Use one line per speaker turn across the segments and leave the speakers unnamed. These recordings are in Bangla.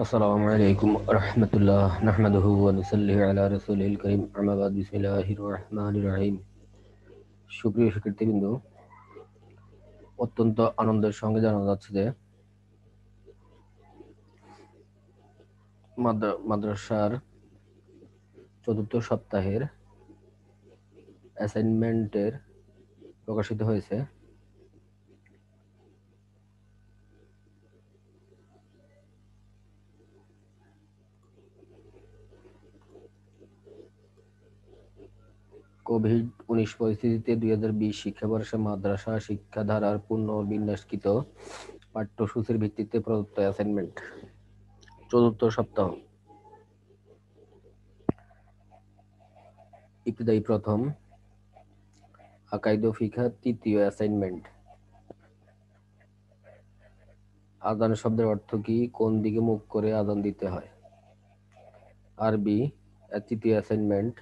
আসসালামু আলাইকুম রহমতুল্লাহ নাহমাদুহু ওয়া নুসাল্লি আলা রাসূলিল কারীম আম্মা বাদ বিসমিল্লাহির রহমানির রহিম। সুপ্রিয় শিক্ষার্থীবৃন্দ, অত্যন্ত আনন্দের সঙ্গে জানা যাচ্ছে যে মাদ্রাসার চতুর্থ সপ্তাহের অ্যাসাইনমেন্টের প্রকাশিত হয়েছে। কোভিড-19 পরিস্থিতিতে 2020 শিক্ষাবর্ষে মাদ্রাসা শিক্ষাধারার পুনর্বিন্যাসকৃত পাঠ্যসূচির ভিত্তিতে প্রদত্ত অ্যাসাইনমেন্ট চতুর্থ সপ্তাহ। ইবতিদায়ী প্রথম, আকাইদ ও ফিকহ তৃতীয় অ্যাসাইনমেন্ট। আযান শব্দের অর্থ কি? কোন দিকে মুখ করে আযান দিতে হয়? আরবি তৃতীয় অ্যাসাইনমেন্ট।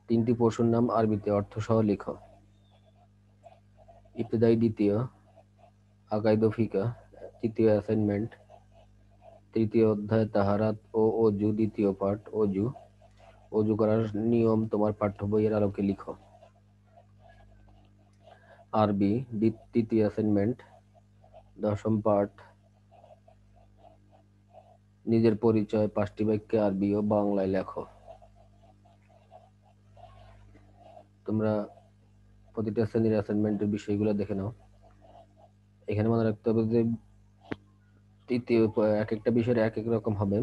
তিনটি পশুর নাম আরবিতে অর্থসহ লিখো। ইবতিদায়ী দ্বিতীয়, আকাইদ ও ফিকহ তৃতীয় অ্যাসাইনমেন্ট। তৃতীয় অধ্যায় তাহারাত ও অজু দ্বিতীয় পাঠ অজু। অজু করার নিয়ম তোমার পাঠ্য বইয়ের আলোকে লিখো। আরবি তৃতীয় অ্যাসাইনমেন্ট, দশম পাঠ। নিজের পরিচয় 5টি বাক্যে আরবি ও বাংলায় লেখো। তোমরা প্রতিটা শ্রেণীর অ্যাসাইনমেন্টের বিষয়গুলো দেখে নাও। এখানে মনে রাখতে হবে যে তৃতীয় এক একটা বিষয়ের এক এক রকম হবে।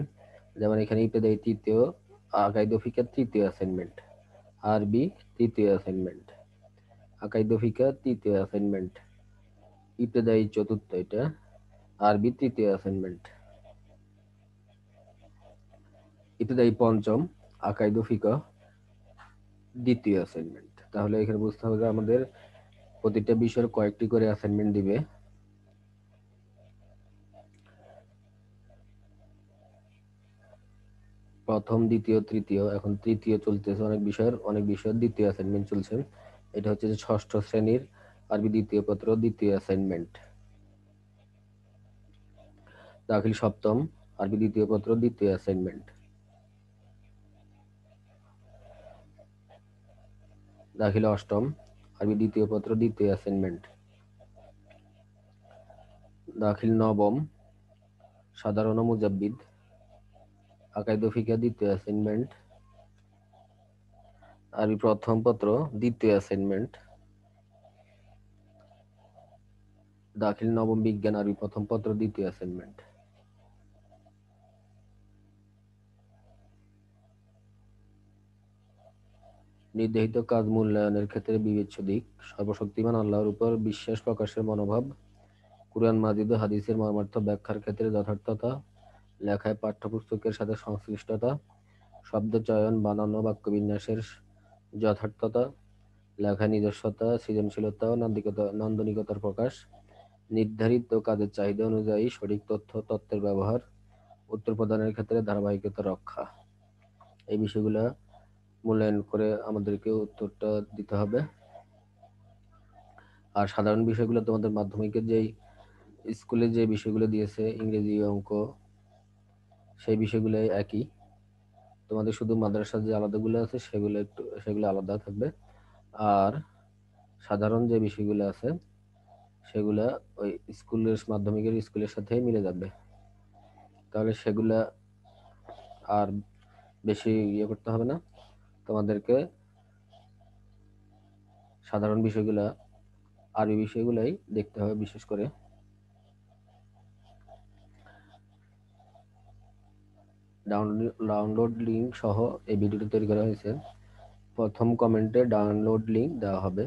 যেমন এখানে ইবতিদায়ী তৃতীয়, আকাইদ ও ফিকহ তৃতীয় অ্যাসাইনমেন্ট, আরবি তৃতীয় অ্যাসাইনমেন্ট, আকাইদ ও ফিকহ তৃতীয় অ্যাসাইনমেন্ট, ইবতিদায়ী চতুর্থ, এটা আরবি তৃতীয় অ্যাসাইনমেন্ট, ইবতিদায়ী পঞ্চম, আকাইদ ও ফিকহ দ্বিতীয় অ্যাসাইনমেন্ট। তাহলে এখানে বুঝতে হবে আমাদের প্রতিটা বিষয়ের কয়েকটি করে অ্যাসাইনমেন্ট দিবে। প্রথম, দ্বিতীয়, তৃতীয়, এখন তৃতীয় চলতেছে। অনেক বিষয়ের দ্বিতীয় অ্যাসাইনমেন্ট চলছে। এটা হচ্ছে যে ষষ্ঠ শ্রেণীর আরবি দ্বিতীয় পত্র দ্বিতীয় অ্যাসাইনমেন্ট। দাখিল সপ্তম আরবি দ্বিতীয় পত্র দ্বিতীয় অ্যাসাইনমেন্ট। দাখিল অষ্টম আরবি দ্বিতীয় পত্র দ্বিতীয় অ্যাসাইনমেন্ট। দাখিল নবম সাধারণ ও মুজাব্বিদ আকাইদ ও ফিকহ দ্বিতীয় অ্যাসাইনমেন্ট। আরবি প্রথম পত্র দ্বিতীয় অ্যাসাইনমেন্ট। দাখিল নবম বিজ্ঞান আরবি প্রথম পত্র দ্বিতীয় অ্যাসাইনমেন্ট। নির্ধারিত কাজ মূল্যায়নের ক্ষেত্রে বিবেচ্য দিক: সর্বশক্তিমান আল্লাহর উপর বিশ্বাস প্রকাশের মনোভাব, কুরআন মাজিদ ও হাদিসের মর্মার্থ ব্যাখ্যার ক্ষেত্রে যথার্থতা, লেখায় পাঠ্যপুস্তকের সাথে সংশ্লিষ্টতা, শব্দ চয়ন, বানান ও বাক্যবিন্যাসের যথার্থতা, লেখায় নিজস্বতা, সৃজনশীলতা ও নান্দনিকতার প্রকাশ, নির্ধারিত কাজের চাহিদা অনুযায়ী সঠিক তথ্যের ব্যবহার, উত্তর প্রদানের ক্ষেত্রে ধারাবাহিকতা রক্ষা। এই বিষয়গুলো মূল্যায়ন করে আমাদেরকে উত্তরটা দিতে হবে। আর সাধারণ বিষয়গুলো তোমাদের মাধ্যমিকের যেই স্কুলে যে বিষয়গুলো দিয়েছে, ইংরেজি, অঙ্ক, সেই বিষয়গুলো একই। তোমাদের শুধু মাদ্রাসার যে আলাদাগুলো আছে সেগুলো আলাদা থাকবে। আর সাধারণ যে বিষয়গুলো আছে সেগুলা ওই মাধ্যমিকের স্কুলের সাথে মিলে যাবে। তাহলে সেগুলা আর বেশি করতে হবে না। তোমাদেরকে সাধারণ বিষয়গুলা, আরবি বিষয়গুলাই দেখতে হবে বিশেষ করে। ডাউনলোড লিঙ্ক সহ এই ভিডিওটি তৈরি করা হয়েছে। প্রথম কমেন্টে ডাউনলোড লিঙ্ক দেওয়া হবে।